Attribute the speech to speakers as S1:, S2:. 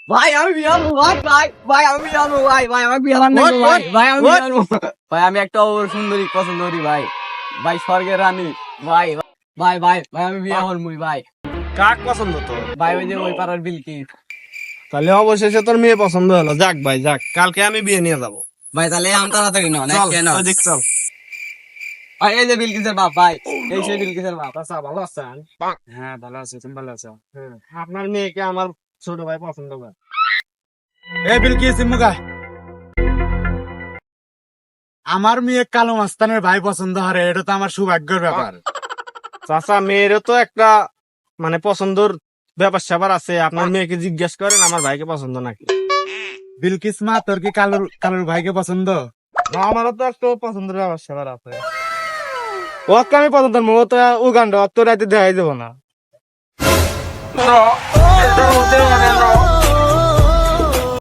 S1: ভাই আমি বিয়ে হবো ভাই ভাই ভাই আমি বিয়ে হবো ভাই ভাই আমার বিয়ে হবার নাই ভাই ভাই আমি বিয়ে হবো ভাই আমি একটা সুন্দরী পছন্দ করি ভাই ভাই স্বর্গের রানী ভাই ভাই ভাই ভাই আমি বিয়ে হল মুই ভাই
S2: কাক পছন্দ তো?
S1: ভাই ওই যে ওই পাড়ার বিলকিস।
S2: তাহলে অবশেষে তোর মেয়ে পছন্দ হলো। যাক ভাই যাক, কালকে আমি বিয়ে নিয়ে যাবো।
S1: ভাই তাহলে আম তাড়াতাড়ি নাও
S2: চল
S1: কেন
S2: ওইদিক চল।
S1: ভাই এই যে বিলকিসের বাপ ভাই এই সেই বিলকিসের বাপ।
S2: আচ্ছা, ভালো আছেন?
S3: হ্যাঁ ভালো আছি, তুমি ভালো আছো?
S2: হ্যাঁ, আপনার মেয়েকে আমার ছোট ভাই পছন্দ করে।
S3: এই বিলকিস মুগা, আমার মেয়ে কালো মাস্তানের ভাই পছন্দ হারে, এটা তো আমার সৌভাগ্যের ব্যাপার।
S2: চাচা, মেয়েরও তো একটা মানে পছন্দর ব্যাপার স্যাপার আছে। আপনার মেয়েকে জিজ্ঞেস করেন আমার ভাইকে পছন্দ নাকি।
S3: বিলকিস মা, তোর কি কালোর কালোর ভাইকে পছন্দ?
S2: না, আমারও তো একটা পছন্দের ব্যাপার স্যাপার আছে। ওকে আমি পছন্দ করবো, ও তো উগান্ডা, ওর তো রাতে দেখাই দেবো না।